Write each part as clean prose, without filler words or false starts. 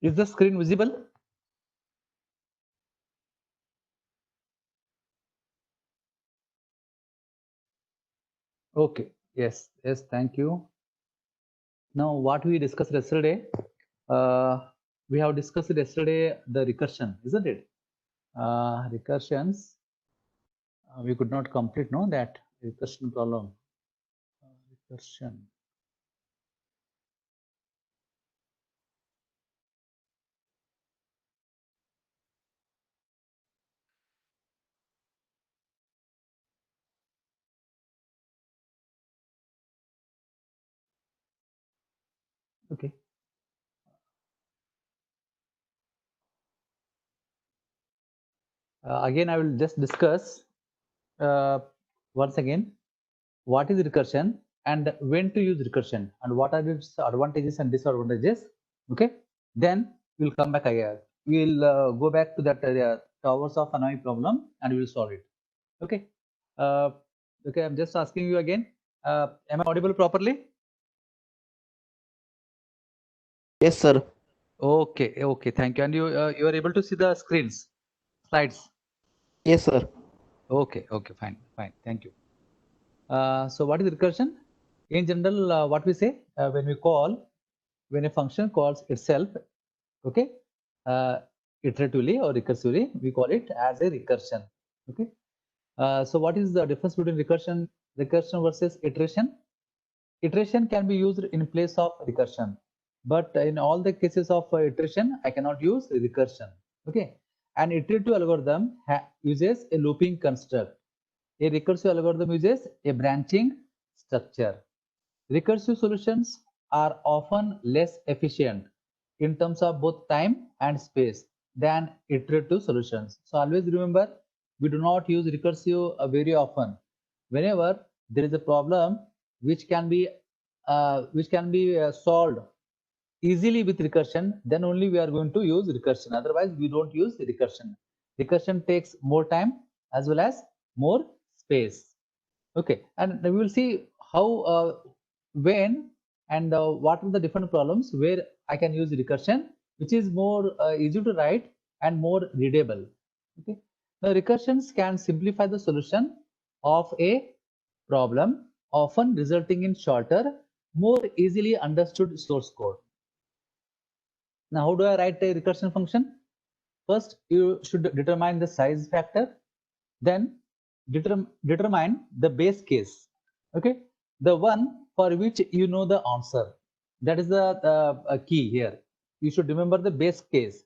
Is the screen visible? Okay. Yes. Yes. Thank you. Now, what we discussed yesterday, we have discussed yesterday the recursion, isn't it? Recursions, we could not complete, no, that recursion problem. Recursion. Okay. Again, I will just discuss uh, once again what is recursion and when to use recursion and what are its advantages and disadvantages. Okay. Then we'll come back here. We'll go back to that towers of Hanoi problem and we'll solve it. Okay. Uh, okay. I'm just asking you again. Am I audible properly? Yes, sir. Okay. Okay. Thank you. And you are able to see the screens, slides. Yes, sir. Okay. Okay. Fine. Fine. Thank you. So what is recursion? In general, what we say when a function calls itself, okay, uh, iteratively or recursively, we call it as a recursion. Okay. So what is the difference between recursion versus iteration? Iteration can be used in place of recursion, but in all the cases of iteration, I cannot use recursion. Okay. An iterative algorithm uses a looping construct. A recursive algorithm uses a branching structure. Recursive solutions are often less efficient in terms of both time and space than iterative solutions. So always remember, we do not use recursive very often. Whenever there is a problem which can be solved easily with recursion, then only we are going to use recursion. Otherwise, we don't use recursion. Recursion takes more time as well as more space. Okay, and we will see how, when, and what are the different problems where I can use recursion, which is more easy to write and more readable. Okay, now recursions can simplify the solution of a problem, often resulting in shorter, more easily understood source code. Now, how do I write a recursion function? First, you should determine the size factor, then determine the base case. Okay, the one for which you know the answer. That is the key here. You should remember the base case.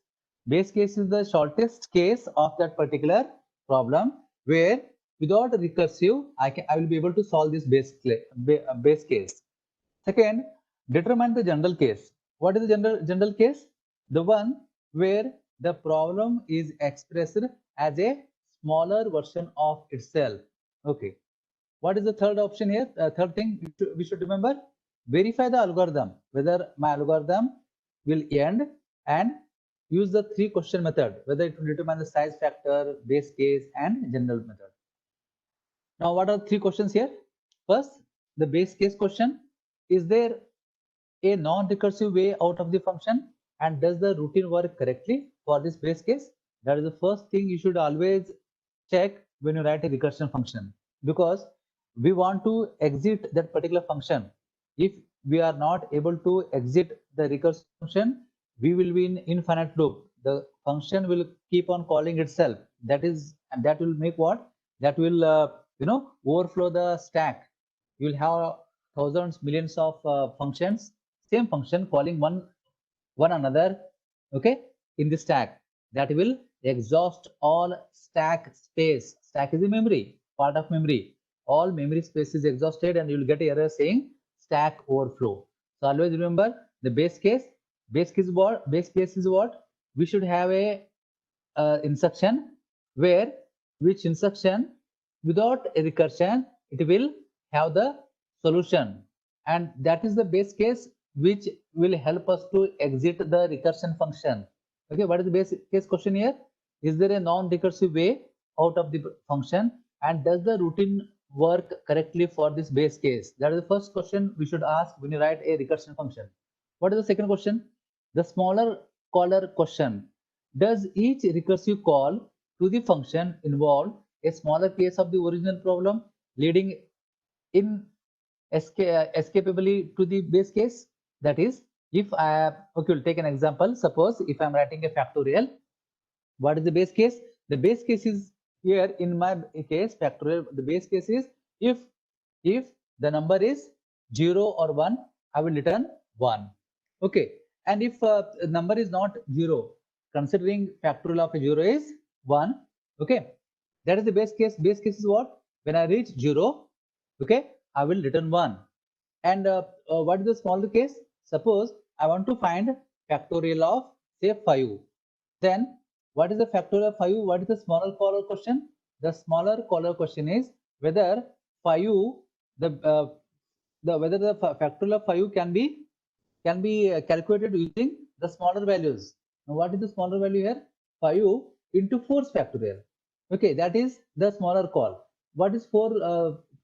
Base case is the shortest case of that particular problem where without recursive, I will be able to solve this base case. Second, determine the general case. What is the general case? The one where the problem is expressed as a smaller version of itself. Okay. What is the third option here? Third thing we should remember, verify the algorithm, whether my algorithm will end, and use the three question method, whether it will determine the size factor, base case, and general method. Now, what are three questions here? First, the base case question. Is there a non-recursive way out of the function, and does the routine work correctly for this base case? That is the first thing you should always check when you write a recursion function, because we want to exit that particular function. If we are not able to exit the recursion function, we will be in infinite loop. The function will keep on calling itself. And that will make what? That will overflow the stack. You will have thousands, millions of functions, same function calling one another, okay, in the stack. That will exhaust all stack space. Stack is a memory, part of memory. All memory space is exhausted, and you will get an error saying stack overflow. So always remember the base case. Base case is what? We should have a instruction where which instruction without a recursion it will have the solution, and that is the base case which will help us to exit the recursion function. Okay, what is the base case question here? Is there a non-recursive way out of the function, and does the routine work correctly for this base case? That is the first question we should ask when you write a recursion function. What is the second question? The smaller caller question. Does each recursive call to the function involve a smaller case of the original problem, leading in escapably to the base case? That is, if I okay, we'll take an example. Suppose if I'm writing a factorial, what is the base case? The base case is here in my case factorial. The base case is if the number is 0 or 1, I will return 1. Okay, and if the number is not 0, considering factorial of 0 is 1. Okay, that is the base case. Base case is what? When I reach 0, okay, I will return 1. And what is the smaller case? Suppose I want to find factorial of say 5. Then what is the factorial of 5? What is the smaller caller question? The smaller caller question is whether 5 whether the factorial of 5 can be calculated using the smaller values. Now what is the smaller value here? 5 into 4's factorial. Okay, that is the smaller call. What is fourth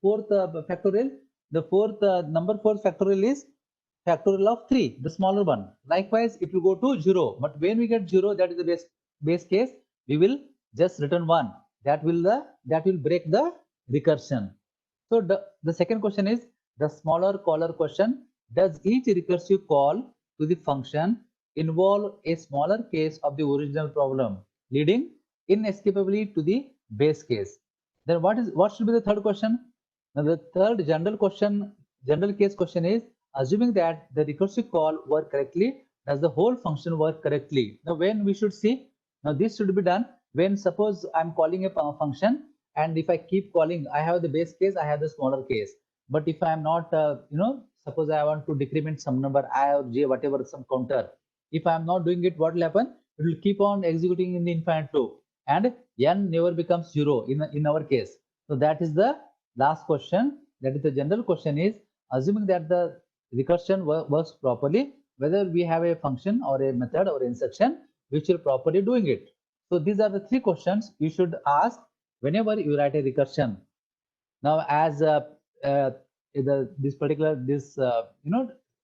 factorial? The fourth number 4 factorial is factorial of 3, the smaller one. Likewise, it will go to 0. But when we get 0, that is the base case, we will just return 1. That will break the recursion. So the second question is the smaller caller question. Does each recursive call to the function involve a smaller case of the original problem, leading inescapably to the base case? Then what should be the third question? Now the third general case question is, assuming that the recursive call work correctly, does the whole function work correctly? Now when we should see, now this should be done when suppose I'm calling a function, and if I keep calling, I have the base case, I have the smaller case. But if I am not, suppose I want to decrement some number I or j, whatever, some counter. If I am not doing it, what will happen? It will keep on executing in the infinite loop, and n never becomes 0 in our case. So that is the last question. That is the general question is, assuming that the recursion works properly, whether we have a function or a method or instruction which will properly doing it. So these are the three questions you should ask whenever you write a recursion. Now, as this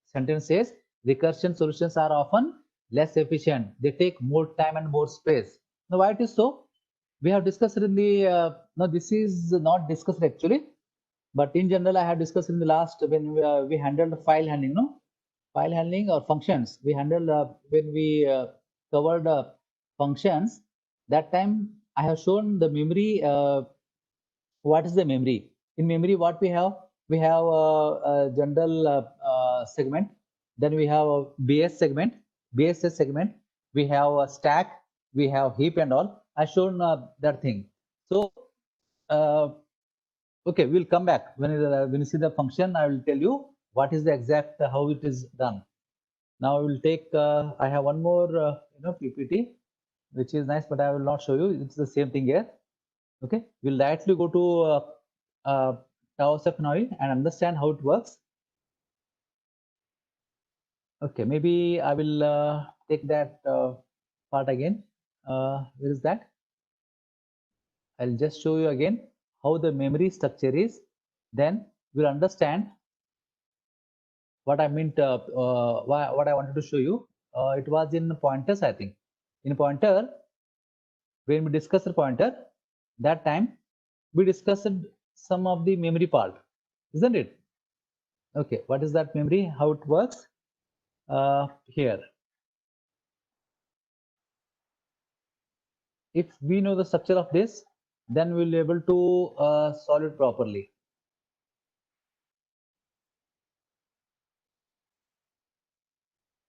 sentence says, recursion solutions are often less efficient. They take more time and more space. Now, why it is so? We have discussed in the no, this is not discussed actually, but in general, I have discussed in the last when we handled file handling, no, file handling or functions. We handled when we covered functions. That time I have shown the memory. What is the memory? In memory, what we have? We have a general segment. Then we have a BS segment, BSS segment. We have a stack. We have heap and all. I shown that thing. So okay, we'll come back when you see the function. I will tell you what is the exact how it is done. Now I will take. I have one more PPT, which is nice, but I will not show you. It's the same thing here. Okay, we'll directly go to TAOSF and understand how it works. Okay, maybe I will take that part again. Where is that? I'll just show you again how the memory structure is. Then we'll understand what I meant, what I wanted to show you. It was in pointers, I think. In pointer, when we discussed the pointer, that time we discussed some of the memory part, isn't it? Okay, what is that memory? How it works? Here. If we know the structure of this, then we'll be able to solve it properly.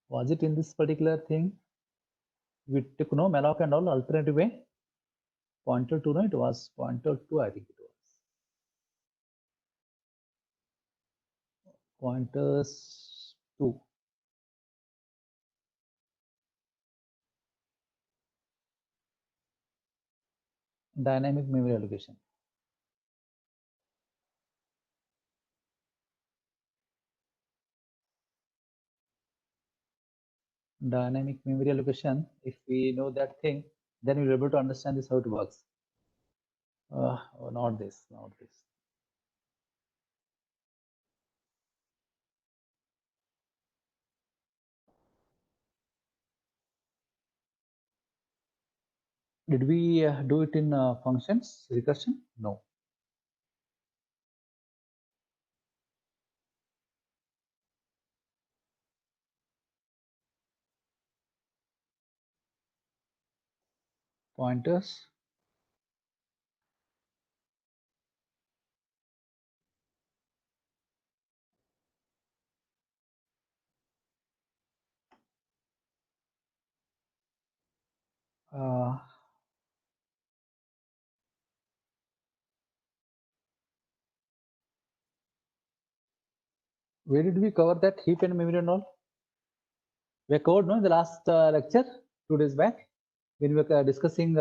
Was it in this particular thing? We took malloc and all alternative way. Pointer 2, no, it was pointer 2, I think it was. Pointers 2. Dynamic memory allocation. Dynamic memory allocation. If we know that thing, then we'll be able to understand this how it works. Oh, not this, not this. Did we do it in functions recursion? No. Pointers. Uh, where did we cover that heap and memory and all? We covered, no, in the last lecture 2 days back when we were discussing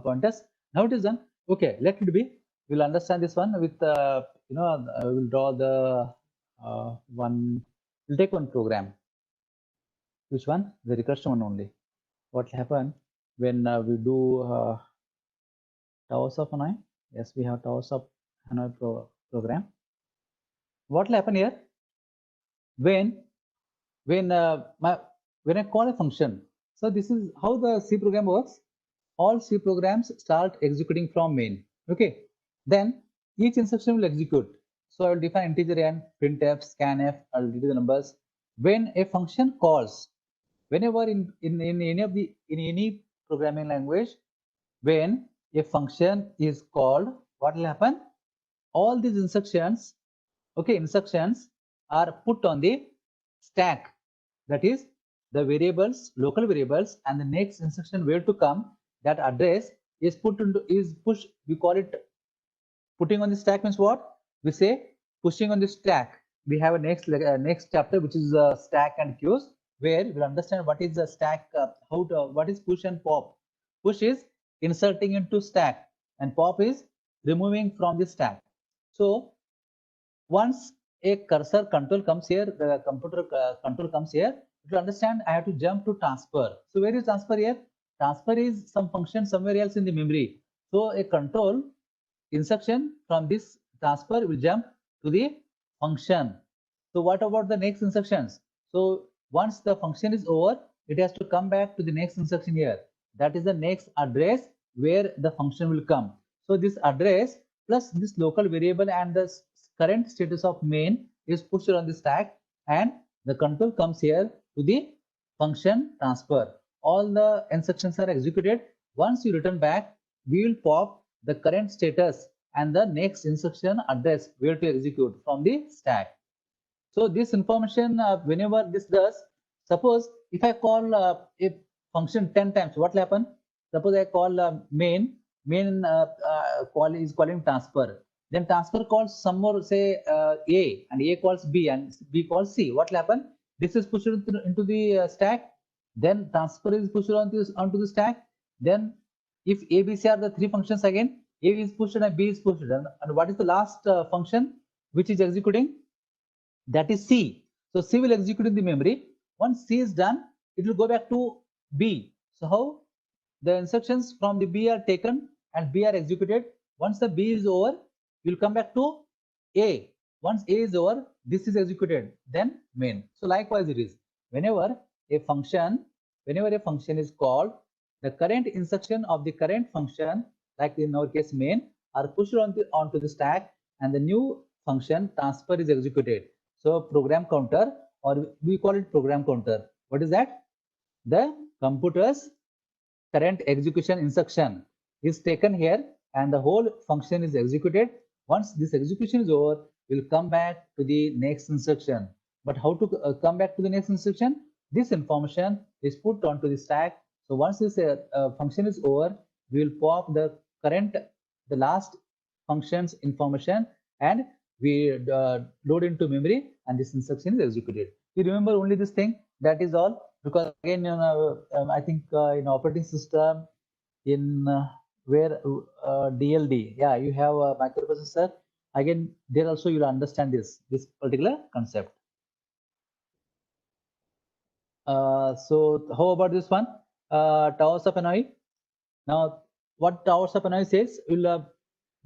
pointers. Now it is done. Okay, let it be. We'll understand this one with we'll draw the one. We'll take one program. Which one? The recursion one only. What will happen when we do towers of Hanoi? Yes, we have towers of Hanoi program. What will happen here when when I call a function? So this is how the C program works. All C programs start executing from main. Okay, then each instruction will execute. So I will define integer n, printf, scanf. I'll give you the numbers. When a function calls, whenever in any programming language, when a function is called, what will happen? All these instructions, okay, instructions are put on the stack. That is the variables, local variables, and the next instruction where to come, that address is pushed. We call it putting on the stack. Means what? We say pushing on the stack. We have a next chapter which is stack and queues, where we'll understand what is the stack, what is push and pop. Push is inserting into stack and pop is removing from the stack. So once a cursor control comes here, the computer control comes here, to understand I have to jump to transfer. So where is transfer here? Transfer is some function somewhere else in the memory. So a control instruction from this transfer will jump to the function. So what about the next instructions? So once the function is over, it has to come back to the next instruction here. That is the next address where the function will come. So this address plus this local variable and the current status of main is pushed on the stack, and the control comes here to the function transfer. All the instructions are executed. Once you return back, we will pop the current status and the next instruction address where to execute from the stack. So this information, whenever this does, suppose if I call a function 10 times, what will happen? Suppose I call main call is calling transfer. Then transfer calls some more, say A, and A calls B, and B calls C. What will happen? This is pushed into the stack. Then transfer is pushed onto the stack. Then if A, B, C are the three functions again, A is pushed and B is pushed. And what is the last function which is executing? That is C. So C will execute in the memory. Once C is done, it will go back to B. So how? The instructions from the B are taken and B are executed. Once the B is over, you will come back to A. Once A is over, this is executed, then main. So likewise it is. Whenever a function is called, the current instruction of the current function, like in our case main, are pushed onto the stack, and the new function transfer is executed. So program counter, or we call it program counter. What is that? The computer's current execution instruction is taken here, and the whole function is executed. Once this execution is over, we'll come back to the next instruction. But how to come back to the next instruction? This information is put onto the stack. So once this function is over, we will pop the last function's information, and we load into memory, and this instruction is executed. You remember only this thing, that is all. Because again, I think in operating system, in where DLD, yeah, you have a microprocessor. Again, there also you'll understand this particular concept. So how about this one? Towers of Hanoi. Now, what Towers of Hanoi says, will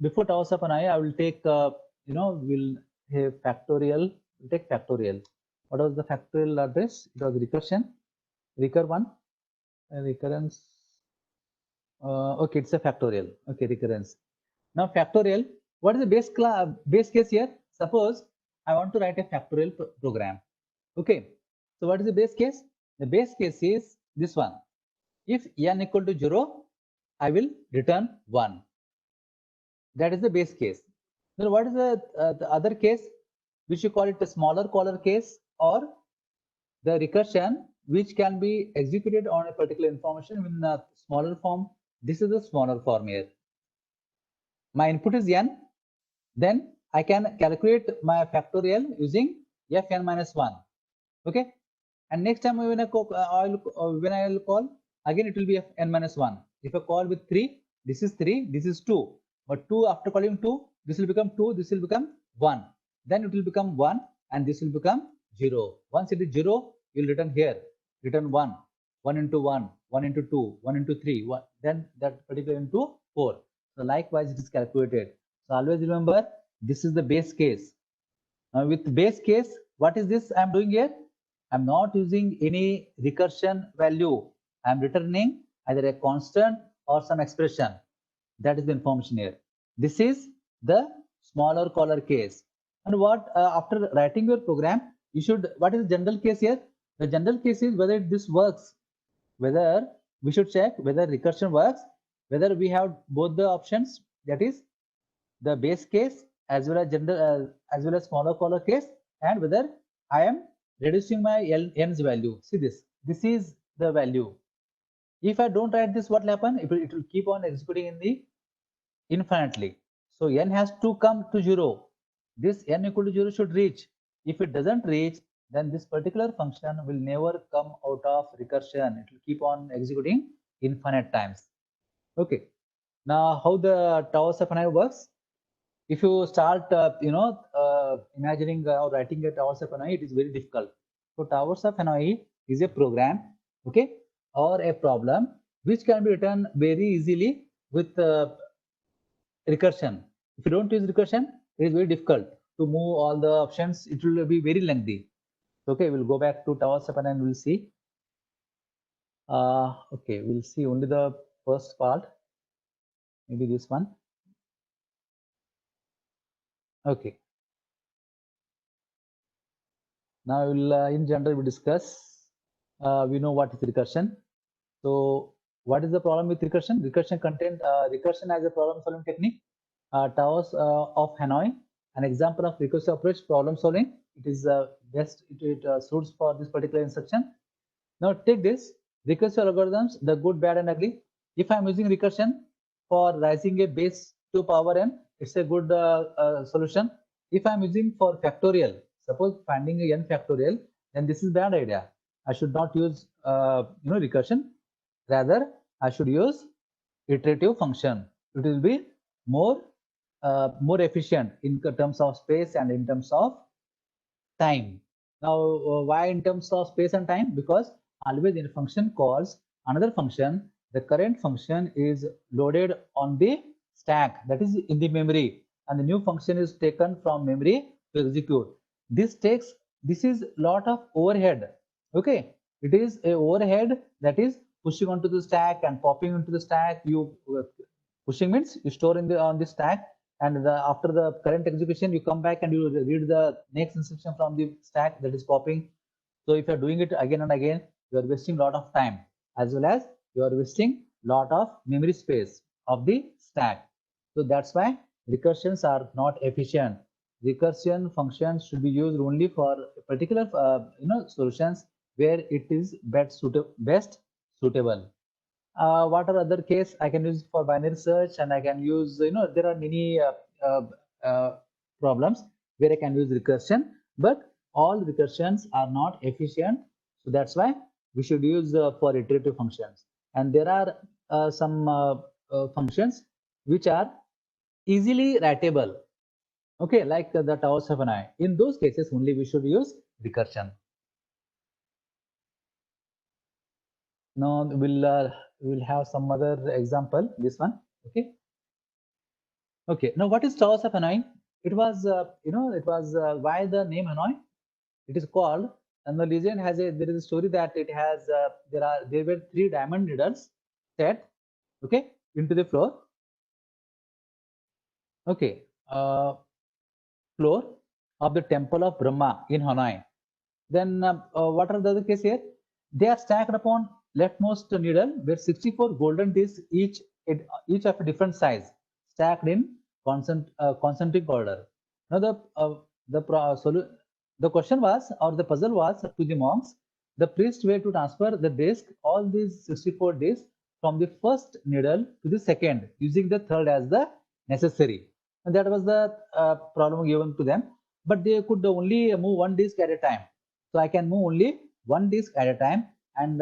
before Towers of Hanoi, I will take we'll have factorial. We'll take factorial. What was the factorial address? It was recursion. Recur one, recurrence. Okay, it's a factorial. Okay, recurrence. Now factorial, what is the base case here? Suppose I want to write a factorial program. Okay, so what is the base case? The base case is this one. If n equal to 0, I will return 1. That is the base case. Then what is the other case, which you call it a smaller caller case, or the recursion which can be executed on a particular information in a smaller form? This is the smaller form here. My input is n, then I can calculate my factorial using fn minus 1. Okay, and next time when I call, again it will be fn minus 1. If I call with 3, this is 3, this is 2, but 2 after calling 2, this will become 2, this will become 1, then it will become 1, and this will become 0. Once it is 0, you will return here, return 1, 1 into 1, 1 into 2, 1 into 3, 1, then that particular into 4. So likewise it is calculated. So always remember, this is the base case. Now with base case, what is this I am doing here? I am not using any recursion value. I am returning either a constant or some expression. That is the information here. This is the smaller caller case. And what after writing your program, you should, what is the general case here? The general case is whether this works, whether we should check whether recursion works, whether we have both the options, that is the base case as well as general as well as smaller caller case, and whether I am reducing my n's value. See this is the value. If I don't write this, what will happen? It will keep on executing in the infinitely. So n has to come to 0. This n equal to 0 should reach. If it doesn't reach, then this particular function will never come out of recursion. It will keep on executing infinite times. Okay. Now, how the towers of Hanoi works? If you start, imagining or writing a towers of Hanoi, it is very difficult. So, towers of Hanoi is a program, okay, or a problem which can be written very easily with recursion. If you don't use recursion, it is very difficult to move all the options. It will be very lengthy. Okay, we'll go back to towers of Hanoi and we'll see. Okay, we'll see only the first part. Maybe this one. Okay. Now we'll in general we discuss. We know what is recursion. So what is the problem with recursion? Recursion as a problem solving technique. Towers of Hanoi, an example of recursive approach problem solving. It is best. It suits for this particular instruction. Now take this recursive algorithms, the good, bad, and ugly. If I am using recursion for rising a base to power n, it's a good solution. If I am using for factorial, suppose finding a n factorial, then this is bad idea. I should not use recursion. Rather, I should use iterative function. It will be more efficient in terms of space and in terms of time. Now, why in terms of space and time? Because always when a function calls another function, the current function is loaded on the stack, that is in the memory, and the new function is taken from memory to execute. This is lot of overhead. Okay, it is a overhead that is pushing onto the stack and popping into the stack. You pushing means you store on the stack, and after the current execution you come back and you read the next instruction from the stack that is popping. So if you're doing it again and again, you are wasting a lot of time, as well as you are wasting lot of memory space of the stack. So that's why recursions are not efficient. Recursion functions should be used only for particular solutions where it is best suitable. What are other case I can use for binary search, and I can use, there are many problems where I can use recursion, but all recursions are not efficient. So that's why we should use for iterative functions. And there are some functions which are easily writable. Okay, like the towers of Hanoi. In those cases only we should use recursion. Now we'll have some other example. This one, okay. Okay. Now what is towers of Hanoi? It was why the name Hanoi? It is called, and the legend has there is a story that it has there were 3 diamond needles set. okay, into the floor. Okay, floor of the temple of Brahma in Hanoi. Then what are the other case here? They are stacked upon leftmost needle where 64 golden discs each of a different size stacked in concentric order. Now the question was, or the puzzle was to the monks, the priest were to transfer the disc, all these 64 discs, from the first needle to the second, using the third as the necessary. And that was the problem given to them. But they could only move one disc at a time. So I can move only one disc at a time. And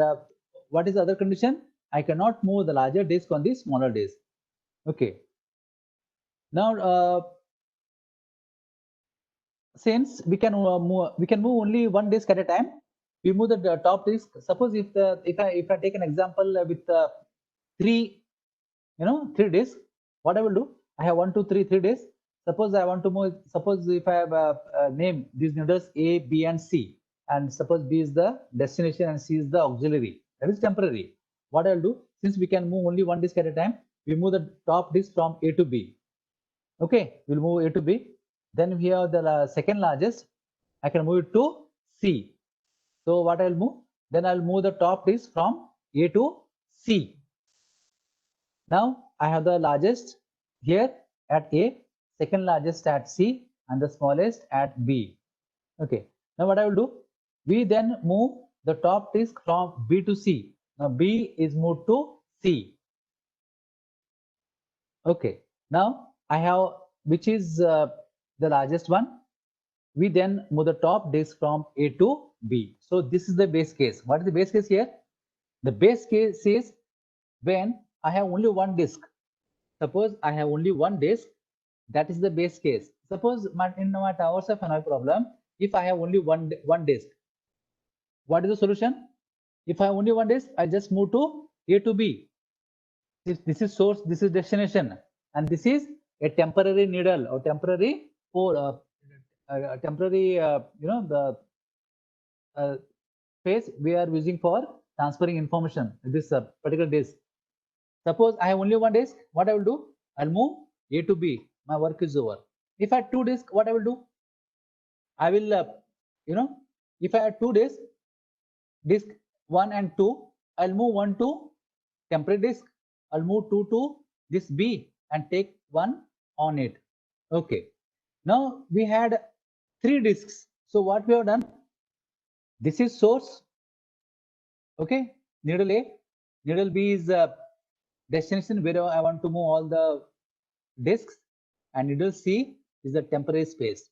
what is the other condition? I cannot move the larger disc on the smaller disc. Okay. Now, since we can move only one disc at a time, we move the top disc. Suppose if I take an example with three discs, what I will do? I have 1, 2, 3 discs. Suppose I want to move. Suppose if I have name these nodes A, B, and C, and suppose B is the destination and C is the auxiliary. That is temporary. What I'll do, since we can move only one disk at a time, we move the top disk from A to B. Okay, we'll move A to B. Then we have the second largest. I can move it to C. So what I'll move? Then I'll move the top disk from A to C. Now I have the largest here at A, second largest at C, and the smallest at B. Okay. Now what I will do? We then move the top disk from B to C. Now B is moved to C. Okay. Now I have, which is the largest one. We then move the top disk from A to B. So this is the base case. What is the base case here? The base case is when I have only one disk. Suppose I have only one disk. That is the base case. Suppose in my Towers of Hanoi problem, if I have only one disk, what is the solution? If I have only one disk, I just move to A to B. This is source, this is destination, and this is a temporary needle or temporary pole, the space we are using for transferring information. This particular disk. Suppose I have only one disk, what I will do? I'll move A to B. My work is over. If I have two disks, what I will do? I will, if I have two disks, disk 1 and 2, I'll move 1 to temporary disk. I'll move 2 to this B and take 1 on it. Okay. Now we had 3 disks. So what we have done? This is source. Okay. Needle A. Needle B is destination where I want to move all the disks, and needle C is the temporary space.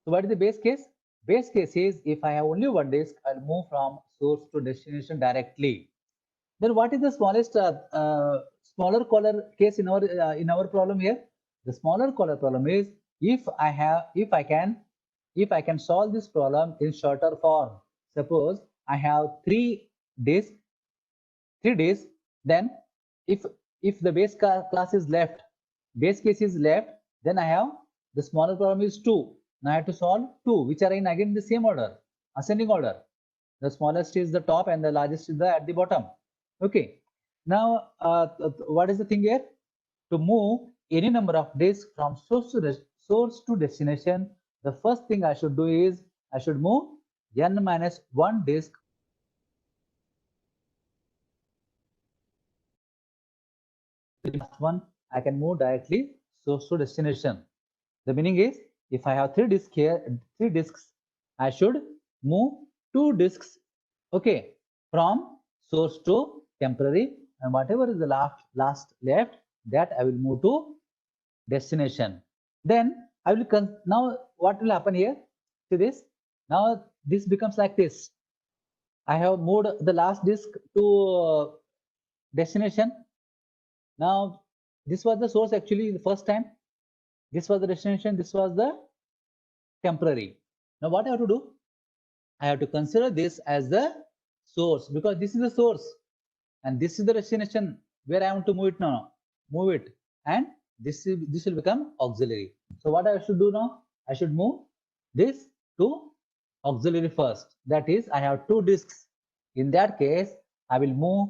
So what is the base case? Base case is if I have only one disk, I'll move from source to destination directly. Then what is the smallest smaller color case in our problem here? The smaller color problem is if I can solve this problem in shorter form. Suppose I have three disks, then if the base class is left, base case is left, then I have the smaller problem is 2. Now I have to solve 2, which are in again the same order, ascending order. The smallest is the top and the largest is at the bottom. Okay. Now what is the thing here? To move any number of disks from source to destination, the first thing I should do is I should move n minus 1 disk one. I can move directly source to destination. The meaning is if I have 3 disks here, 3 disks, I should move 2 disks, okay, from source to temporary, and whatever is the last left, that I will move to destination. Then I will now what will happen here? See this. Now this becomes like this. I have moved the last disk to destination. Now this was the source actually the first time. This was the destination. This was the temporary. Now what I have to do? I have to consider this as the source because this is the source and this is the destination where I want to move it now. Move it, and this will become auxiliary. So what I should do now? I should move this to auxiliary first. That is, I have 2 disks. In that case, I will move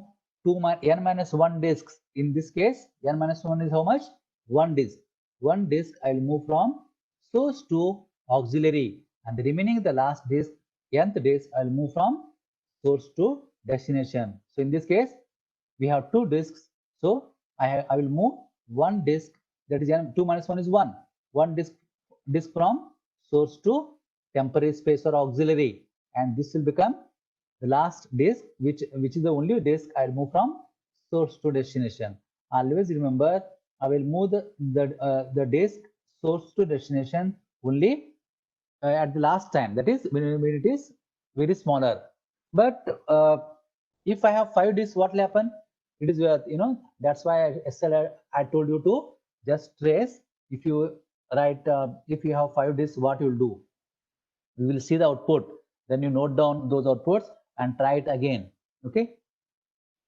n minus 1 disks. In this case, n minus 1 is how much? 1 disk. 1 disk I will move from source to auxiliary, and the remaining the last disk, nth disk, I will move from source to destination. So in this case, we have 2 disks. So I will move 1 disk, that is 2 minus 1 is 1. 1 disk from source to temporary space or auxiliary, and this will become the last disk, which is the only disk I will move from source to destination. Always remember, I will move the disk source to destination only at the last time, that is when it is very smaller. But if I have 5 disks, what will happen? It is that's why I told you to just trace. If you write if you have 5 disks, what you will do? We will see the output, then you note down those outputs and try it again. Okay,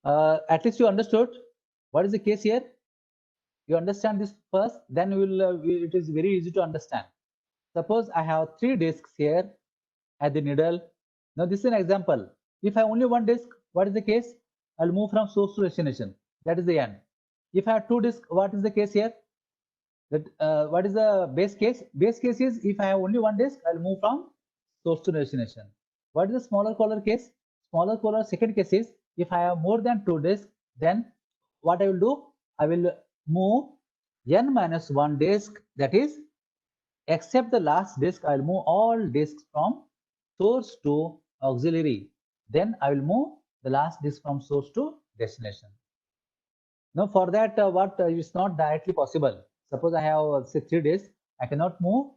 at least you understood what is the case here. You understand this first, then it is very easy to understand. Suppose I have 3 disks here at the middle. Now this is an example. If I have only 1 disk, what is the case? I'll move from source to destination. That is the end. If I have 2 disks, what is the case here? That what is the base case? Base case is if I have only 1 disk, I'll move from source to destination. What is the smaller caller case? Smaller caller second case is if I have more than 2 disks, then what I will do? I will move n minus 1 disk, that is except the last disk, I will move all disks from source to auxiliary. Then I will move the last disk from source to destination. Now for that, what is not directly possible. Suppose I have say 3 disks, I cannot move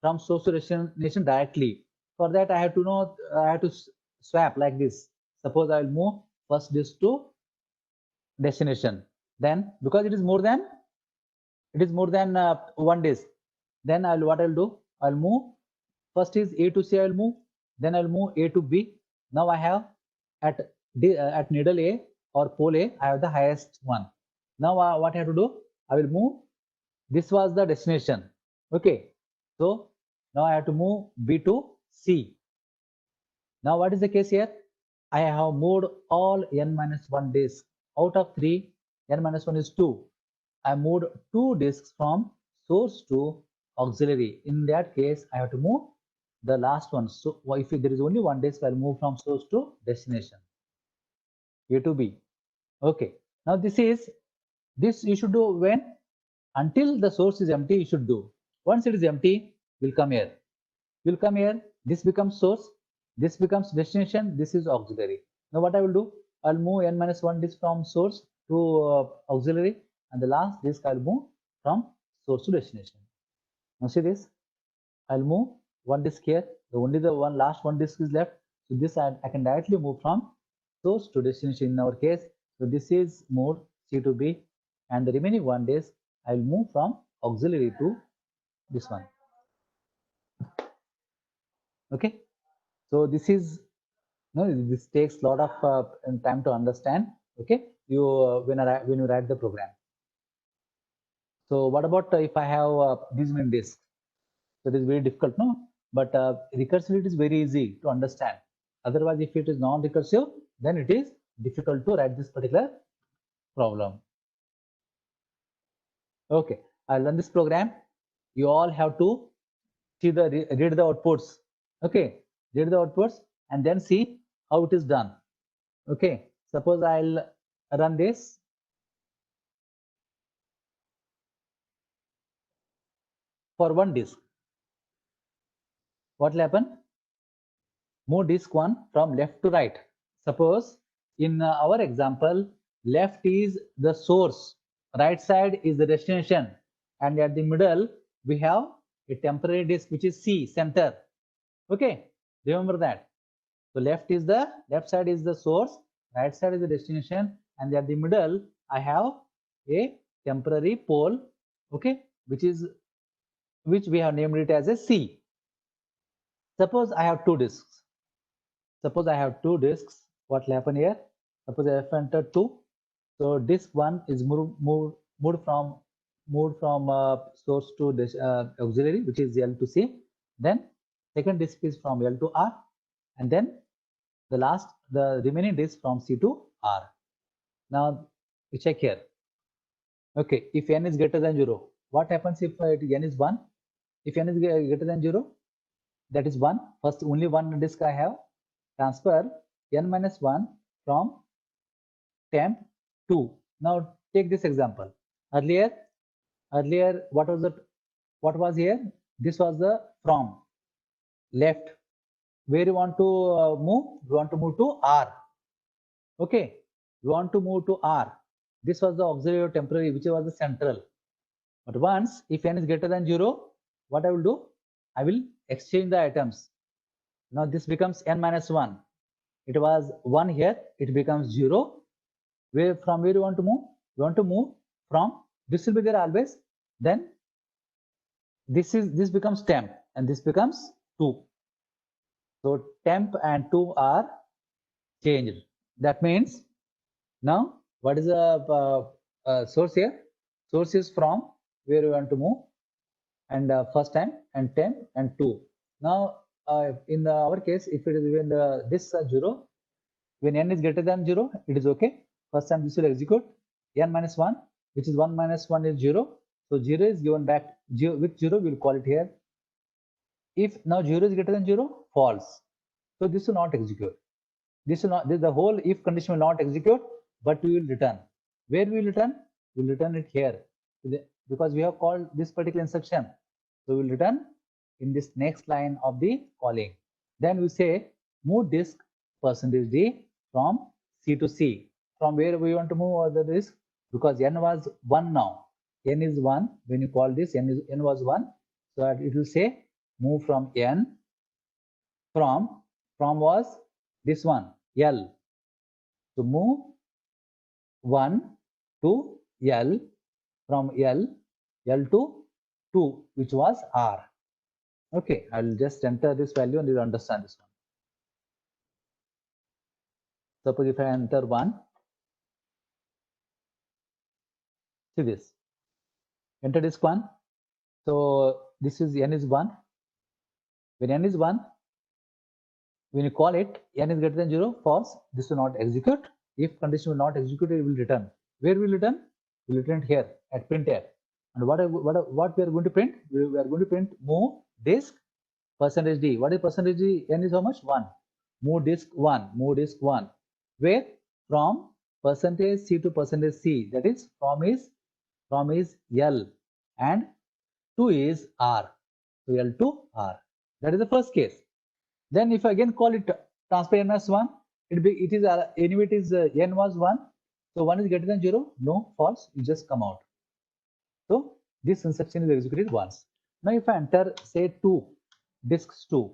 from source to destination directly. For that, I have to swap like this. Suppose I will move first disk to destination. Then because it is more than 1 disk, then what I'll do? I'll move first is A to C. I'll move. Then I'll move A to B. Now I have at needle A or pole A, I have the highest one. Now what I have to do? I will move. This was the destination. Okay. So now I have to move B to C. Now what is the case here? I have moved all n minus 1 disks. Out of 3, n minus 1 is 2. I moved 2 disks from source to auxiliary. In that case, I have to move the last one. So if there is only 1 disk, I'll move from source to destination, A to B. Okay. Now this you should do when? Until the source is empty, you should do. Once it is empty, we'll come here. We'll come here. This becomes source. This becomes destination. This is auxiliary. Now what I will do? I'll move n minus 1 disk from source to auxiliary, and the last disk I'll move from source to destination. Now see this. I'll move 1 disk here. Only the last one disk is left. So this I can directly move from source to destination in our case. So this is moved C to B, and the remaining 1 disk I'll move from auxiliary to this one. Okay. So this is this takes a lot of time to understand. Okay, when you write the program. So what about if I have these many disks? So it is very difficult, no? But recursivity is very easy to understand. Otherwise, if it is non-recursive, then it is difficult to write this particular problem. Okay, I'll run this program. You all have to see read the outputs. Okay, read the outputs and then see how it is done. Okay, suppose I'll run this. For 1 disk, what will happen? Move disk 1 from left to right. Suppose in our example, left is the source, right side is the destination, and at the middle we have a temporary disk which is C, center. Okay, remember that. So left side is the source, right side is the destination, and at the middle I have a temporary pole, okay, which we have named it as a C. Suppose I have 2 disks. Suppose I have 2 disks. What will happen here? Suppose I have entered 2. So disk 1 is moved from source to auxiliary, which is L to C. Then second disk is from L to R, and then the remaining disk from C to R. Now you check here. Okay, if n is greater than 0, what happens if n is 1? If n is greater than 0, that is 1. First, only one disk I have. Transfer n minus 1 from temp to. Now take this example. Earlier, what was here? This was the from left. Where you want to move? You want to move to R. Okay, you want to move to R. This was the auxiliary or temporary, which was the central. But once, if n is greater than 0, what I will do? I will exchange the items. Now this becomes n minus 1. It was 1 here, it becomes 0. From where you want to move? You want to move from, this will be there always. Then this becomes temp and this becomes 2. So temp and 2 are changed. That means now what is the source here? Source is from where you want to move, and first time and 10 and 2. Now in our case, if it is when this 0, when n is greater than 0, it is okay. First time this will execute. N minus 1, which is 1 minus 1 is 0. So 0 is given back. With 0, we will call it here. If now 0 is greater than 0, false. So this will not execute. This will not. The whole if condition will not execute, but we will return. Where we will return? We will return it here, because we have called this particular instruction. So we will return in this next line of the calling. Then we say move disk %d from C to C. From where we want to move the disk? Because n was 1 now. N is 1. When you call this, n was 1. So it will say move from n. From was this one, L. So move 1 to L, from L to 2, which was R. Okay, I will just enter this value and you will understand this one. Suppose if I enter 1, see this, enter disk 1. So this is n is 1. When n is 1, when you call it, n is greater than 0, false. This will not execute. If condition will not execute, it will return. Where will return? We will return here at printf. And what we are going to print? We are going to print move disk %d. What is %d? N is how much? 1. Move disk 1. Move disk 1. Where? From %c to %c. That is from is L and 2 is R. So L to R. That is the first case. Then if I again call it transfer n minus 1, it is anyway it is n was 1. So 1 is greater than 0. No, false. You just come out. So this instruction is executed once. Now if I enter say 2 disks, 2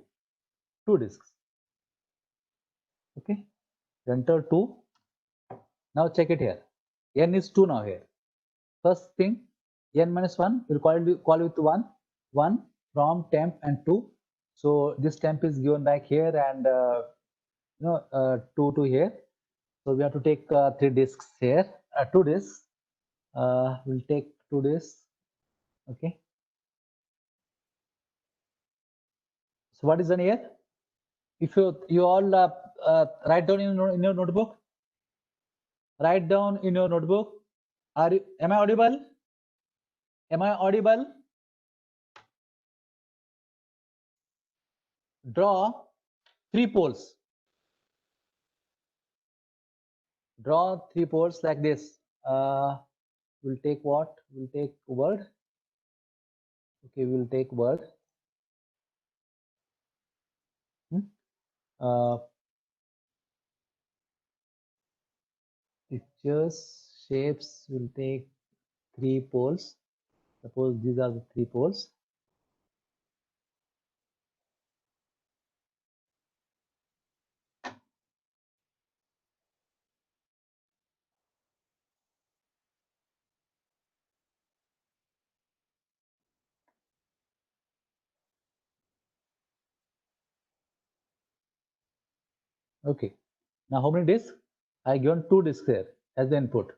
disks. Okay, enter 2. Now check it here. N is 2 now here. First thing, n minus 1 will call with 1 from temp and 2. So this temp is given back here and 2 to here. So we have to take 3 disks here, 2 disks. We'll take 2 disks. Okay. So what is done here? If you all write down in your notebook, write down in your notebook. Am I audible? Am I audible? Draw 3 poles. Draw 3 poles like this. We'll take what? We'll take word. Okay, we'll take word. Pictures, shapes, will take 3 poles. Suppose these are the 3 poles. Okay. Now how many disks? I given 2 disks here as the input.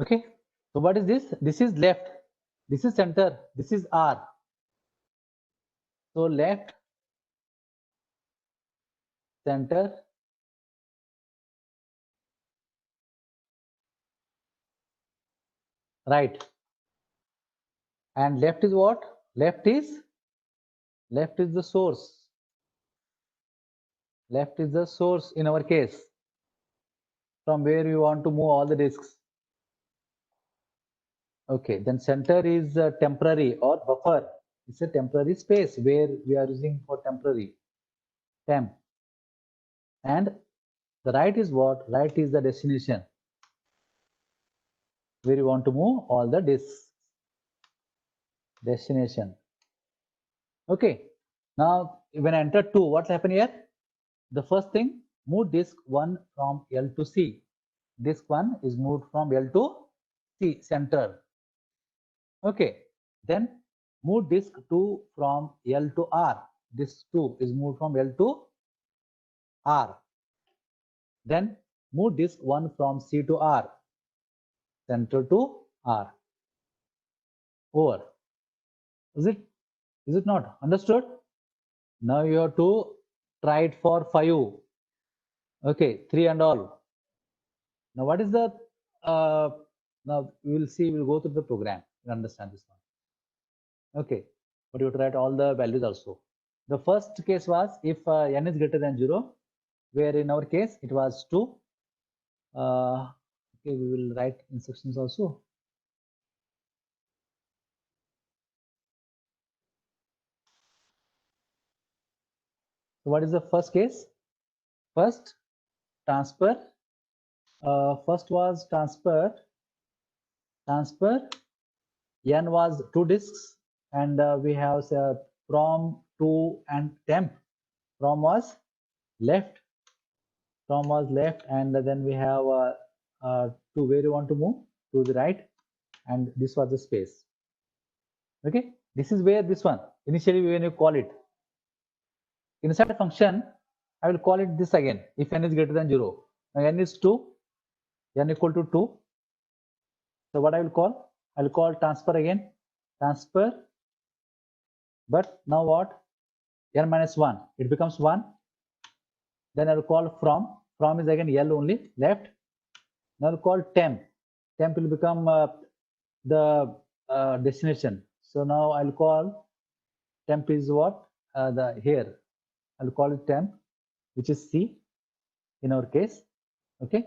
Okay, so what is this? This is left, this is center, this is R. So left, center, right. And left is what? Left is the source. Left is the source in our case, from where you want to move all the disks. Okay, then center is temporary or buffer. It's a temporary space where we are using for temporary temp. And the right is what? Right is the destination where you want to move all the disks. Destination. Okay, now when I enter 2, what's happened here? The first thing, move disk 1 from L to C. Disk 1 is moved from L to C, center. Okay, then move disk 2 from L to R. Disk 2 is moved from L to R. Then move disk 1 from C to R, center to R. Over. Is it not understood? Now you have to try it for 5. Okay, 3 and all. Now what is the now we will see, we'll go through the program and understand this one. Okay, but you have to write all the values also. The first case was if n is greater than 0, where in our case it was 2. Okay, we will write instructions also. So what is the first case? First transfer. First was transfer n was 2 disks, and we have from to and temp. From was left, and then we have to where you want to move, to the right, and this was the space. Okay, this is where this one initially when you call it inside a function, I will call it this again if n is greater than 0. Now n is 2, n equal to 2. So what I will call? I will call transfer again, transfer. But now what? N minus 1, it becomes 1. Then I will call from is again L only, left. Now I will call temp. Temp will become the destination. So now I'll call temp is what? The here. I'll call it temp, which is C in our case. Okay.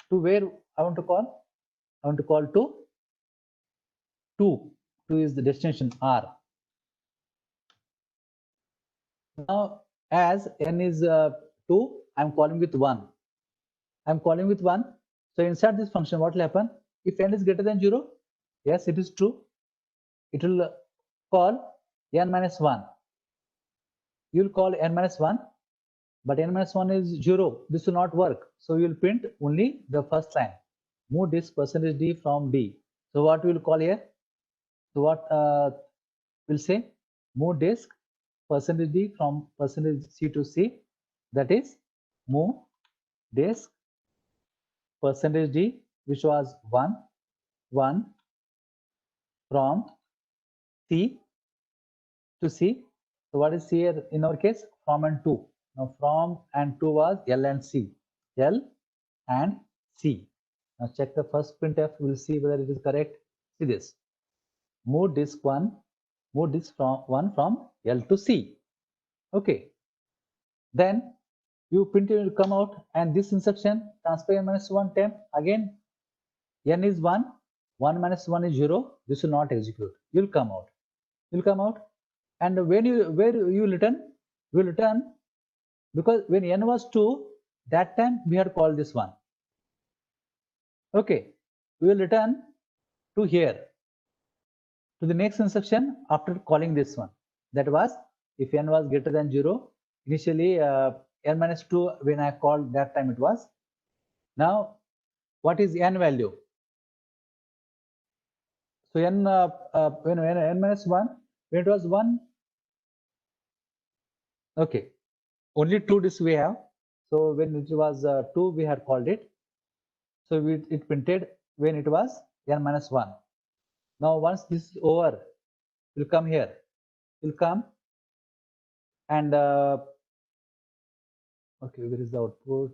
To where I want to call? I want to call to 2. 2 is the destination R. Now as n is 2, I'm calling with 1. I'm calling with 1. So inside this function, what will happen? If n is greater than 0, yes, it is true. It will call n minus 1. You will call n minus 1, but n minus 1 is 0. This will not work. So you will print only the first line. Move disk percentage D from D. So what we will call here? So what we'll say? Move disk percentage D from percentage C to C. That is move disk percentage D, which was 1 from C to C. So what is here in our case? From and to. Now from and to was L and C. L and C. Now check the first printf. We'll see whether it is correct. See this. Move disk 1. Move disk from 1 from L to C. Okay. Then you print it will come out, and this instruction transfer n minus 1 temp again. N is 1. 1 minus 1 is 0. This will not execute. You'll come out. You'll come out. And when you return, will return, because when n was 2, that time we had called this one. Okay, we will return to here, to the next instruction after calling this one. That was if n was greater than 0. Initially n minus 2 when I called, that time it was. Now what is n value? So n when n minus 1, when it was 1. Okay, only 2 disks we have. So when it was 2, we had called it. So it printed when it was n minus 1. Now once this is over, we'll come here. We'll come and okay, where is the output?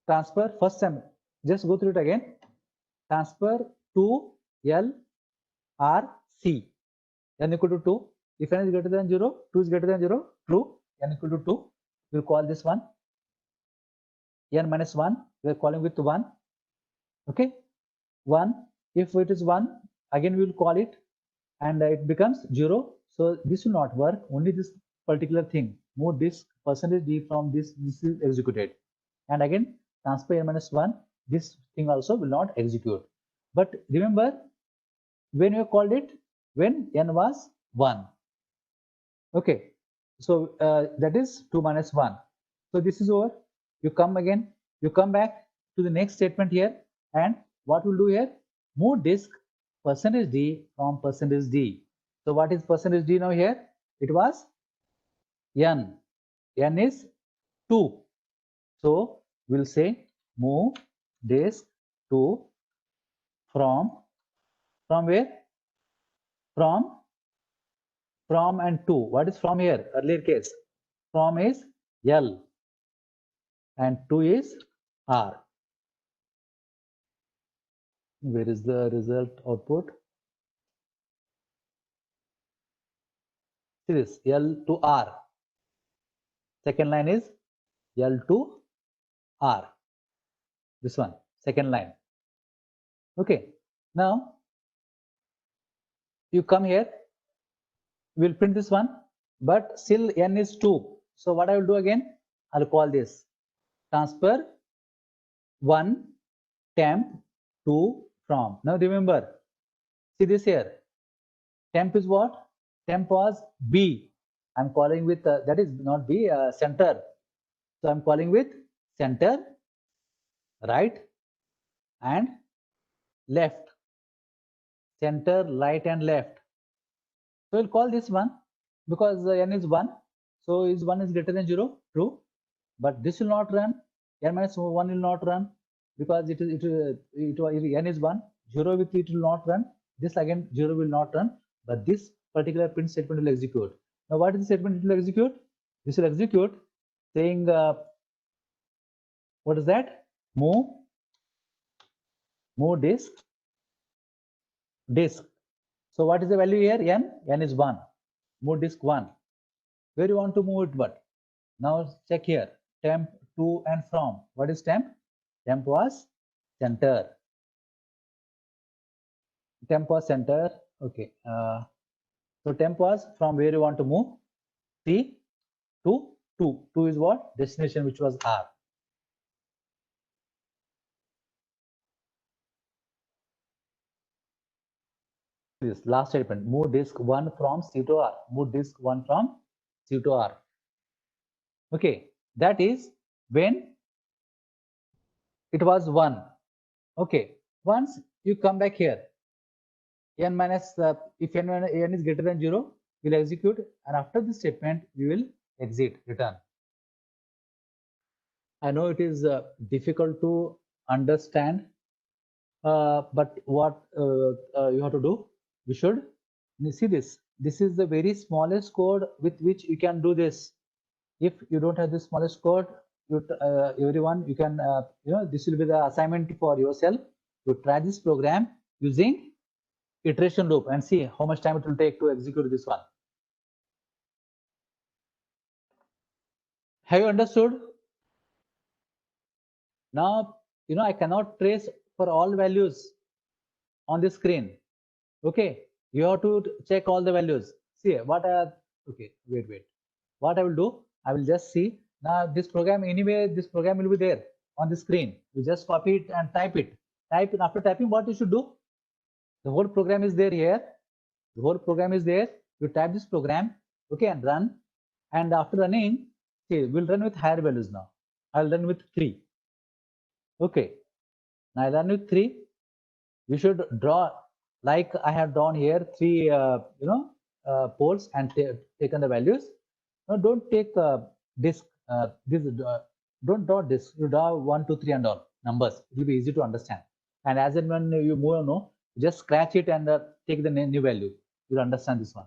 Transfer first time. Just go through it again. Transfer to L R C. N equal to 2. If n is greater than 0, 2 is greater than 0, true. N equal to 2. We'll call this one n minus 1. We're calling with 1. Okay. 1. If it is 1, again we will call it and it becomes 0. So this will not work. Only this particular thing. Move this percentage d from this is executed. And again transfer n minus 1. This thing also will not execute. But remember, when you called it, when n was 1. Okay, so that is 2 minus 1. So this is over. You come again, you come back to the next statement here, and what we'll do here, move disk percentage d from percentage d. So what is percentage d now here? It was n. N is 2. So we'll say move disk to from where? From and to. What is from here? Earlier case. From is L and to is R. Where is the result output? See this, L to R. Second line is L to R. This one, second line. Okay. Now you come here. We'll print this one, but still n is 2. So what I will do again? I'll call this transfer 1 temp to from. Now remember, see this here. Temp is what? Temp was B. I'm calling with that is not B, center. So I'm calling with center, right, and left. Center, right, and left. So we'll call this one because n is 1. So is 1 is greater than 0, true. But this will not run. N minus 1 will not run because n is 1. 0 with it will not run. This again 0 will not run. But this particular print statement will execute. Now what is the statement it will execute? This will execute saying what is that? Move disk. So what is the value here? N? N is 1. Move disk 1. Where you want to move it? But now check here. Temp, to, and from. What is temp? Temp was center. Temp was center. Okay. So temp was from where you want to move. C to 2. 2 is what? Destination, which was R. This last statement, move disk 1 from C to R. Move disk 1 from C to R. Okay, that is when it was 1. Okay, once you come back here, n minus if n is greater than 0, we'll execute, and after this statement, we will exit, return. I know it is difficult to understand, but what you have to do, we should see this. This is the very smallest code with which you can do this. If you don't have the smallest code, everyone, you can, this will be the assignment for yourself. You try this program using iteration loop and see how much time it will take to execute this one. Have you understood? Now, I cannot trace for all values on the screen. Okay, you have to check all the values. See what okay, wait. What I will do, I will just see. Now this program, anyway, this program will be there on the screen. You just copy it and type it. Type it. After typing, what you should do? The whole program is there here. The whole program is there. You type this program, okay, and run. And after running, see, we'll run with higher values now. I'll run with 3. Okay. Now I run with 3. We should draw, like I have drawn here, 3 poles and taken the values. Now don't take disk. don't draw this. You draw 1, 2, 3 and all numbers. It will be easy to understand. And as and when you move on, just scratch it and take the new value. You'll understand this one.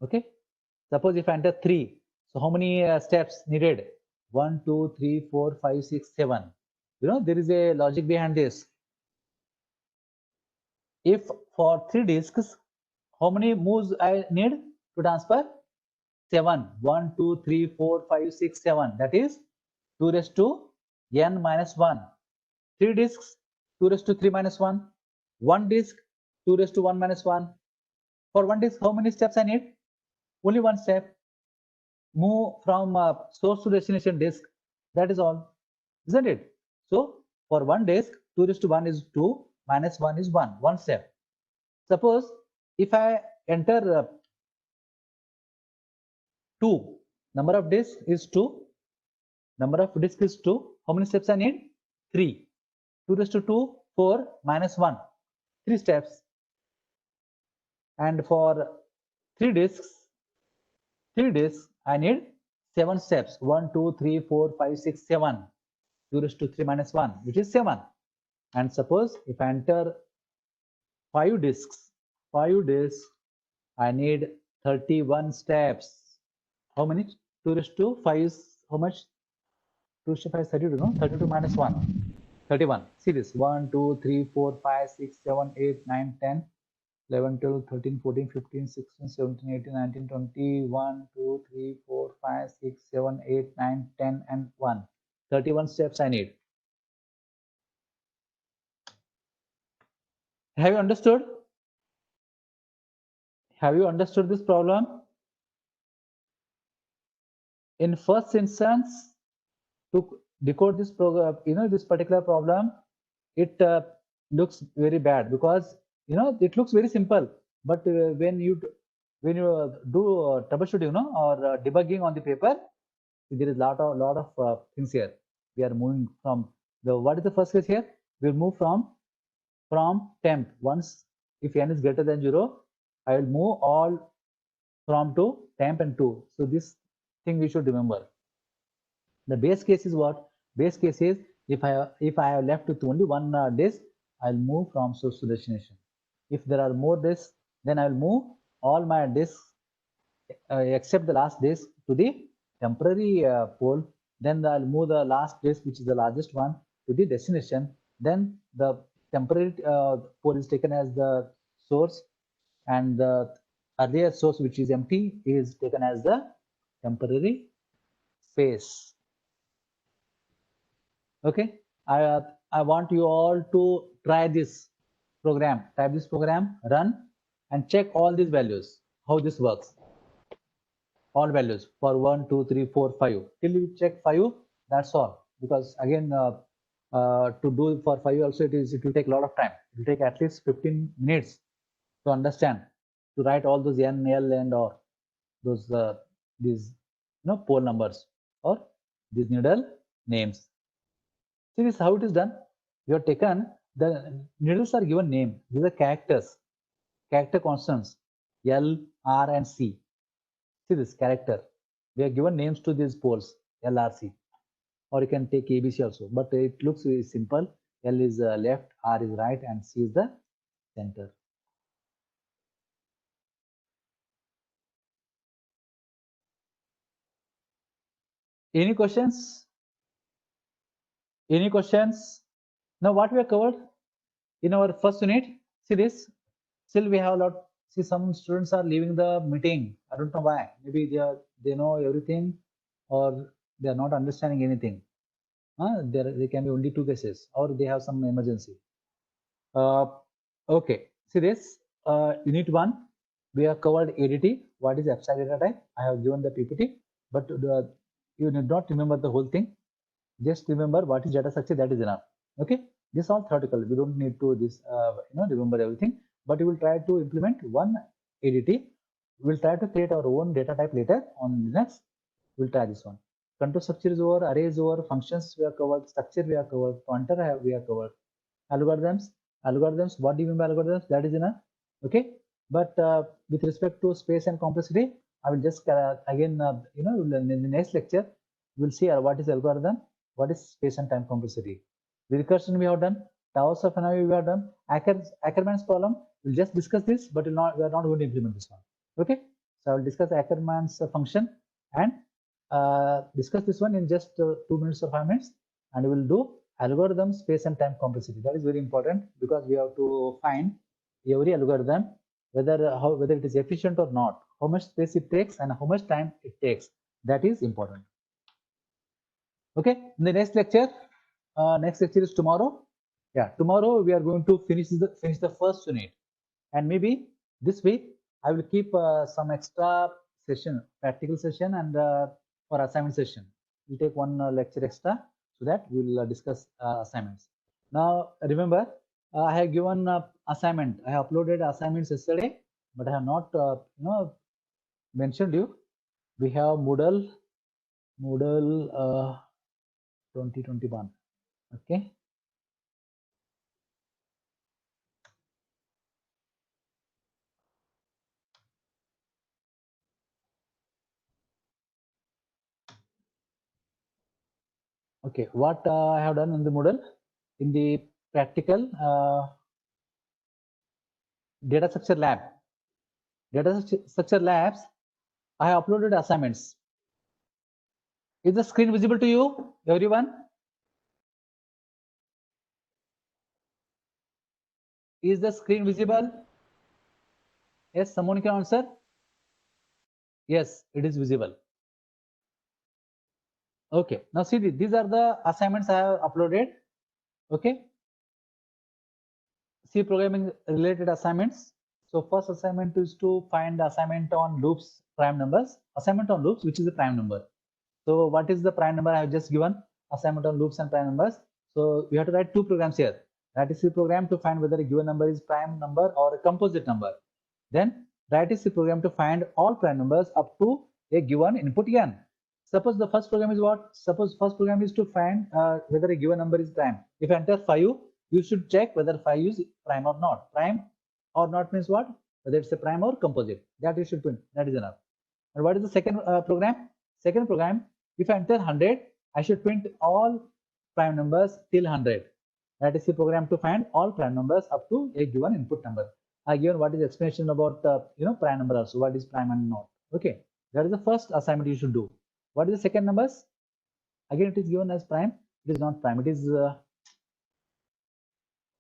Okay. Suppose if I enter 3, so how many steps needed? 1, 2, 3, 4, 5, 6, 7. There is a logic behind this. If for 3 disks, how many moves I need to transfer? 7. 1, 2, 3, 4, 5, 6, 7. That is 2 raised to n minus 1. 3 disks, 2 raised to 3 minus 1. 1 disk, 2 raised to 1 minus 1. For 1 disk, how many steps I need? Only 1 step. Move from source to destination disk. That is all, isn't it? So for 1 disk, 2 raised to 1 is 2, minus 1 is 1, 1 step. Suppose if I enter 2, number of disks is 2, number of disks is 2. How many steps I need? 3. 2 raised to 2, 4, minus 1, 3 steps. And for 3 disks, I need 7 steps. 1, 2, 3, 4, 5, 6, 7. 2 raised to 3 minus 1, which is 7. And suppose if I enter 5 disks, I need 31 steps. How many? 2 raised to 5 is how much? 2 raised to 5 is 32, no? 32 minus 1. 31. See this. 1, 2, 3, 4, 5, 6, 7, 8, 9, 10, 11, 12, 13, 14, 15, 16, 17, 18, 19, 20, 1, 2, 3, 4, 5, 6, 7, 8, 9, 10, and 1. 31 steps I need. Have you understood? Have you understood this problem? In first instance, to decode this program, this particular problem, it looks very bad because it looks very simple. But when you do troubleshooting, or debugging on the paper, there is lot of things here. We are moving from what is the first case here? We'll move from temp. Once if n is greater than 0, I will move all from to temp and to. So this thing we should remember. The base case is what? Base case is if I have left with only one disk, I'll move from source to destination. If there are more disks, then I'll move all my disks except the last disk to the temporary pole. Then I'll move the last disk, which is the largest one, to the destination. Then the temporary pole is taken as the source, and the earlier source, which is empty, is taken as the temporary space. Okay, I want you all to try this program, type this program, run, and check all these values, how this works. All values for 1, 2, 3, 4, 5. Till you check 5, that's all. Because again, to do for 5 also, it will take a lot of time. It will take at least 15 minutes to understand, to write all those n, l, and or those these pole numbers or these needle names. See this how it is done. You have taken the needles are given name. These are characters, character constants L, R, and C. See this character. We are given names to these poles L, R, C. Or you can take ABC also, but it looks very simple. L is left, R is right, and C is the center. Any questions? Any questions? Now what we have covered in our first unit? See this. Still we have a lot. See, some students are leaving the meeting. I don't know why. Maybe they know everything, or they are not understanding anything. There can be only 2 cases, or they have some emergency. Okay. See this. Unit 1, we have covered ADT. What is abstract data type? I have given the PPT, but you need not remember the whole thing. Just remember what is data structure. That is enough. Okay. This is all theoretical. We don't need to remember everything. But we will try to implement one ADT. We'll try to create our own data type later on Linux. We'll try this one. Control structure is over, array is over, functions we have covered, structure we have covered, pointer we have covered. Algorithms, what do you mean by algorithms? That is enough. Okay. But with respect to space and complexity, I will just again, in the next lecture, we'll see what is algorithm, what is space and time complexity. The recursion we have done, towers of NIV we have done, Ackermann's problem, we'll just discuss this, but we are not going to implement this one. Okay, so I will discuss Ackermann's function and discuss this one in just 2 minutes or 5 minutes, and we will do algorithm, space and time complexity. That is very important because we have to find every algorithm whether it is efficient or not, how much space it takes and how much time it takes. That is important. Okay, in the next lecture is tomorrow. Yeah, tomorrow we are going to finish the first unit, and maybe this week I will keep some extra session, practical session, and for assignment session we'll take one lecture extra so that we'll discuss assignments. Now remember, I have given assignment. I have uploaded assignments yesterday, but I have not mentioned you. We have Moodle 2021. Okay. Okay, what I have done in the Moodle, in the practical data structure lab, I have uploaded assignments. Is the screen visible to you, everyone? Is the screen visible? Yes, someone can answer. Yes, it is visible. Okay, now see, these are the assignments I have uploaded. Okay, C programming related assignments. So first assignment is to find assignment on loops prime numbers. Assignment on loops, which is a prime number. So what is the prime number I have just given? Assignment on loops and prime numbers. So we have to write 2 programs here. That is the program to find whether a given number is prime number or a composite number. Then that is the program to find all prime numbers up to a given input n. Suppose the first program is what? Suppose first program is to find whether a given number is prime. If I enter 5, you should check whether 5 is prime or not. Prime or not means what? Whether it's a prime or composite. That you should print. That is enough. And what is the second program? Second program, if I enter 100, I should print all prime numbers till 100. That is the program to find all prime numbers up to a given input number. I given what is the explanation about prime number also. What is prime and not? Okay, that is the first assignment you should do. What is the second numbers? Again, it is given as prime. It is not prime. It is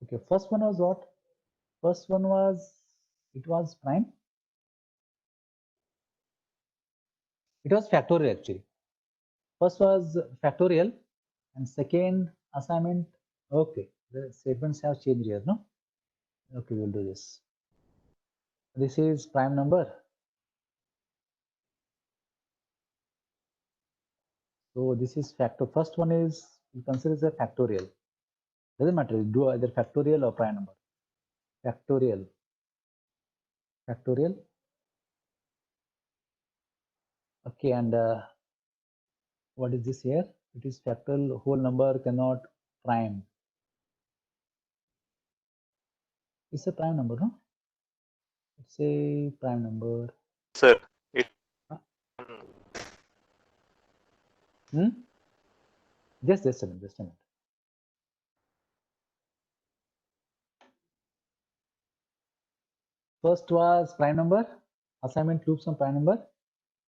okay. First one was what? First one was it was prime. It was factorial actually. First was factorial, and second assignment. Okay, the statements have changed here, no? Okay, we'll do this. This is prime number. So this is factor. First one is you consider as a factorial. Doesn't matter. You do either factorial or prime number. Factorial. Factorial. Okay, and what is this here? It is factorial. Whole number cannot prime. It's a prime number, no? It's a prime number. Sir, it Just a minute, just a minute. First was prime number, assignment loops on prime number.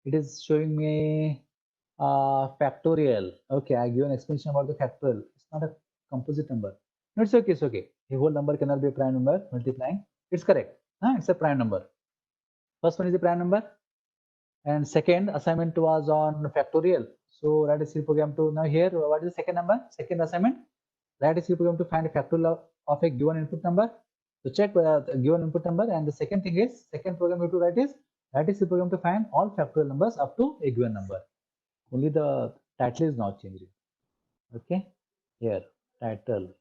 It is showing me factorial. Okay, I give an explanation about the factorial. It's not a composite number. No, it's okay, it's okay. A whole number cannot be a prime number multiplying. It's correct. It's a prime number. First one is a prime number. And second assignment was on factorial. So write a C program to, now here, what is the second number? Second assignment, write a C program to find a factorial of a given input number. So check the given input number, and the second thing is, second program you have to write is C program to find all factorial numbers up to a given number. Only the title is not changing. Okay, here title.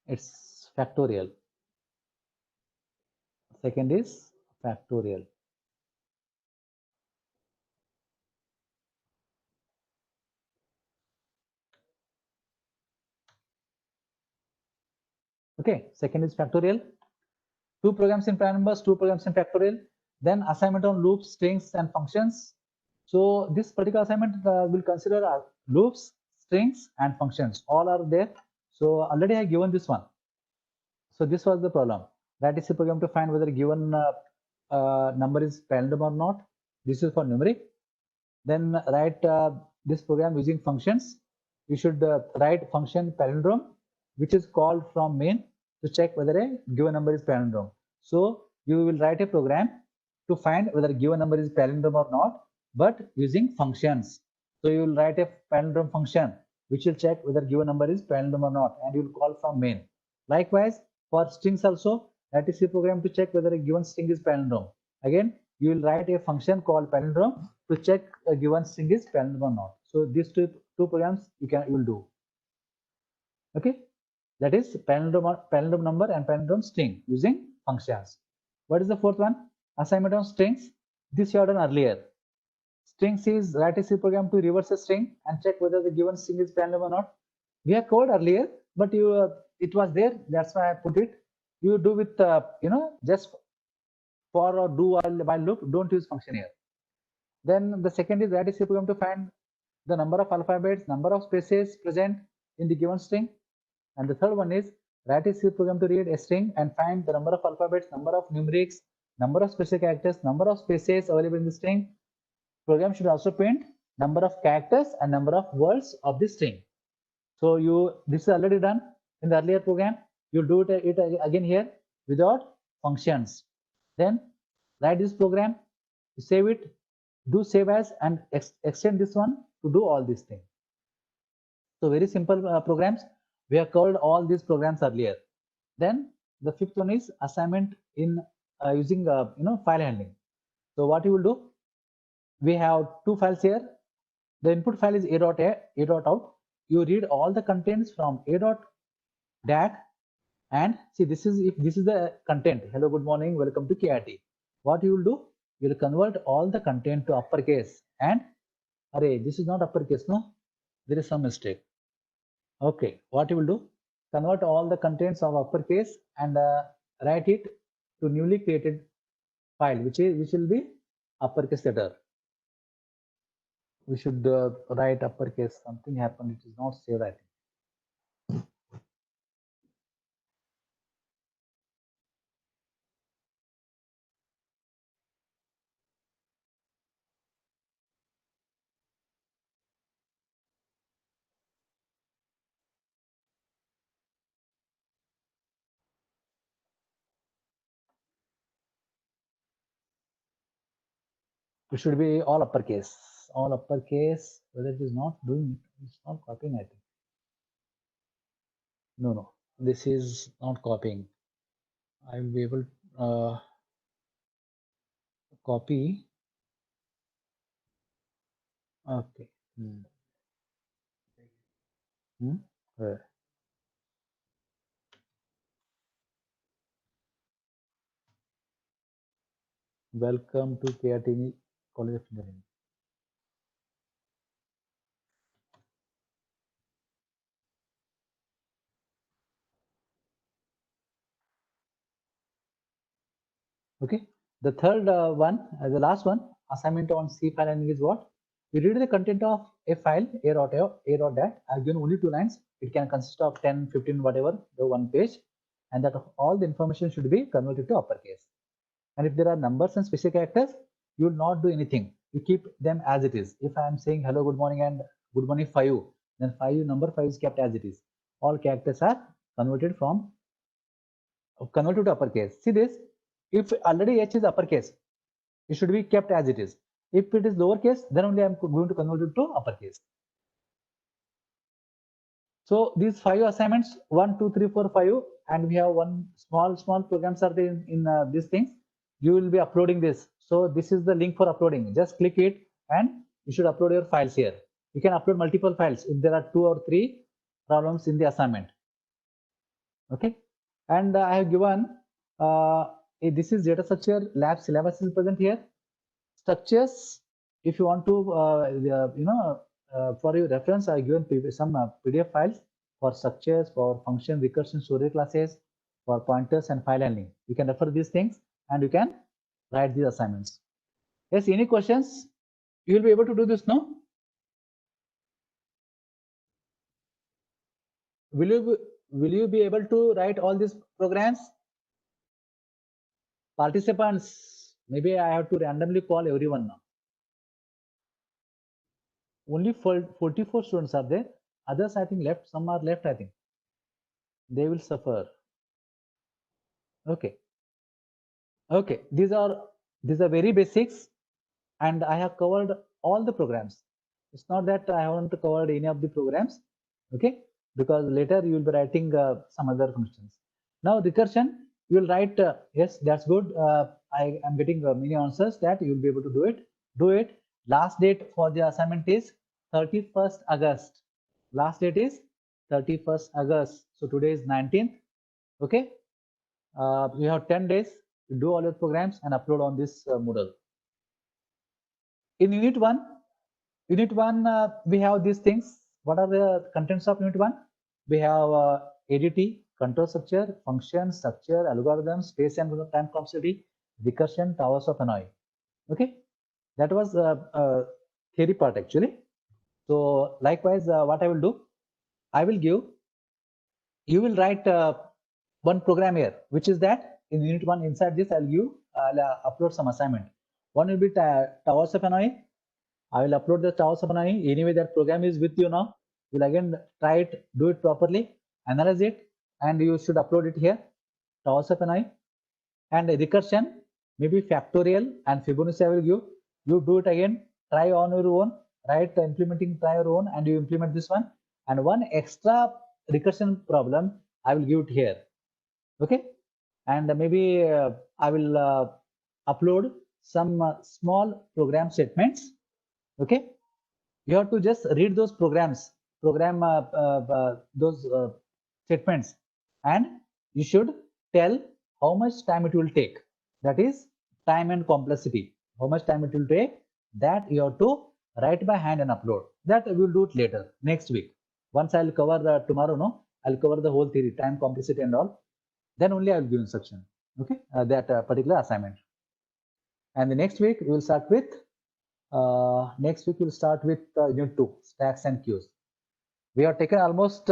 It's factorial. Second is factorial. Okay, second is factorial. 2 programs in prime numbers, 2 programs in factorial. Then assignment on loops, strings, and functions. So this particular assignment will consider loops, strings, and functions. All are there. So already I have given this one. So this was the problem. That is a program to find whether a given number is palindrome or not. This is for numeric. Then write this program using functions. You should write function palindrome, which is called from main to check whether a given number is palindrome. So you will write a program to find whether a given number is palindrome or not, but using functions. So you will write a palindrome function, which will check whether given number is palindrome or not, and you will call from main. Likewise, for strings also, that is a program to check whether a given string is palindrome. Again, you will write a function called palindrome to check a given string is palindrome or not. So these two programs you will do. Okay, that is palindrome number and palindrome string using functions. What is the fourth one? Assignment on strings. This you have done earlier. Strings is write a C program to reverse a string and check whether the given string is palindrome or not. We have code earlier, but it was there. That's why I put it. You do with just for or do while loop. Don't use function here. Then the second is write a C program to find the number of alphabets, number of spaces present in the given string. And the third one is write a C program to read a string and find the number of alphabets, number of numerics, number of special characters, number of spaces available in the string. Program should also print number of characters and number of words of the string. So this is already done in the earlier program. You do it again here without functions. Then write this program, save it, do save as, and extend this one to do all these things. So very simple programs. We have covered all these programs earlier. Then the fifth one is assignment in using file handling. So what you will do? We have two files here. The input file is a.out. You read all the contents from a.dat, and see this is the content. Hello, good morning, welcome to KIT. What you will do? You will convert all the content to uppercase, and array, this is not uppercase, no? There is some mistake. Okay, what you will do? Convert all the contents of uppercase and write it to newly created file, which will be uppercase letter. We should write uppercase. Something happened. It is not saved, I think. It should be all uppercase. All uppercase. Whether it is not doing it, it's not copying, I think. No. This is not copying. I will be able to copy. Okay. Where? Welcome to KIT College of Engineering. Okay. The third one, the last one, assignment on C file handling is what? You read the content of a file, a.dat. I've given only 2 lines. It can consist of 10, 15, whatever, the one page, and that all the information should be converted to uppercase. And if there are numbers and special characters, you will not do anything. You keep them as it is. If I am saying hello, good morning, and good morning 5, then number 5 is kept as it is. All characters are converted to uppercase. See this, if already H is uppercase, it should be kept as it is. If it is lowercase, then only I am going to convert it to uppercase. So these 5 assignments, 1, 2, 3, 4, 5, and we have one small programs are there in these things. You will be uploading this. So this is the link for uploading. Just click it and you should upload your files here. You can upload multiple files if there are 2 or 3 problems in the assignment. Okay, and I have given this is data structure lab syllabus is present here. Structures, if you want to for your reference, I have given some PDF files for structures, for function, recursion, storage classes, for pointers and file handling. You can refer these things and you can write these assignments. Yes, any questions? You will be able to do this, no? Will you be able to write all these programs? Participants, maybe I have to randomly call everyone now. Only 44 students are there. Others, I think, left. Some are left, I think. They will suffer. Okay. Okay. These are very basics, and I have covered all the programs. It's not that I haven't covered any of the programs. Okay. Because later you will be writing some other functions. Now recursion, you will write, yes, that's good. I am getting many answers that you will be able to do it. Do it. Last date for the assignment is 31st August. Last date is 31st August. So today is 19th. Okay. You have 10 days to do all your programs and upload on this Moodle. In Unit 1, we have these things. What are the contents of Unit 1? We have ADT, control structure, function, structure, algorithm, space and time complexity, recursion, towers of Hanoi. Okay, that was theory part actually. So likewise, what I will do, I will give, you will write one program here, which is that in Unit 1 inside this I'll upload some assignment. One will be towers of Hanoi. I will upload the towers of Hanoi. Anyway, that program is with you now. You'll again try it, do it properly, analyze it, and you should upload it here. Towers of Hanoi. And recursion, maybe factorial and Fibonacci I will give. You do it again, try on your own, right? Implementing, try your own, and you implement this one. And one extra recursion problem, I will give it here. Okay. And maybe I will upload some small program statements. Okay, you have to just read those programs, those statements, and you should tell how much time it will take. That is time and complexity. How much time it will take, that you have to write by hand and upload. That we will do it later, next week. Once I'll cover tomorrow, no, I'll cover the whole theory, time, complexity, and all. Then only I'll give instruction. Okay, that particular assignment. And the next week we will start with. Next week we'll start with Unit 2, stacks and queues. We have taken almost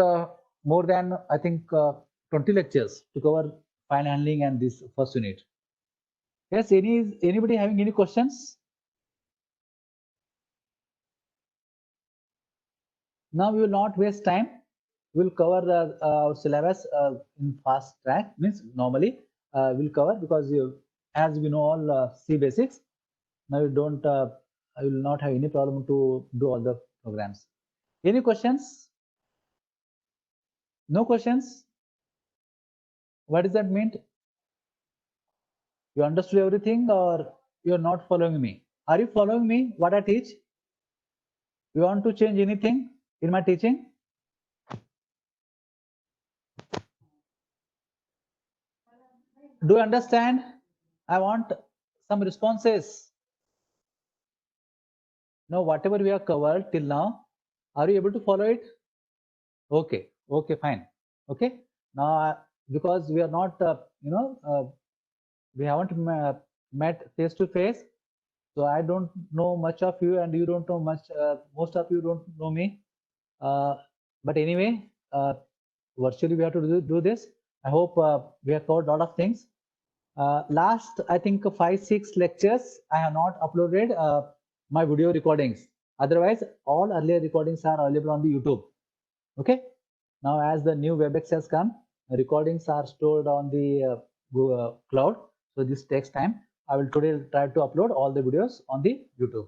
more than, I think, 20 lectures to cover file handling and this first unit. Yes, anybody having any questions? Now we will not waste time. We will cover our syllabus in fast track. Means normally we'll cover, because as we know all C basics. Now you don't. I will not have any problem to do all the programs. Any questions? No questions? What does that mean? You understood everything, or you're not following me? Are you following me, what I teach? You want to change anything in my teaching? Do you understand? I want some responses. Now, whatever we have covered till now, are you able to follow it? Okay, okay, fine. Okay, now because we are not, we haven't met face to face, so I don't know much of you, and you don't know much. Most of you don't know me. But anyway, virtually we have to do this. I hope we have covered a lot of things. Last, I think 5-6 lectures, I have not uploaded my video recordings. Otherwise, all earlier recordings are available on the YouTube. Okay. Now, as the new WebEx has come, recordings are stored on the Google cloud. So this takes time. I will today try to upload all the videos on the YouTube.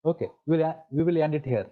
Okay. We will end it here.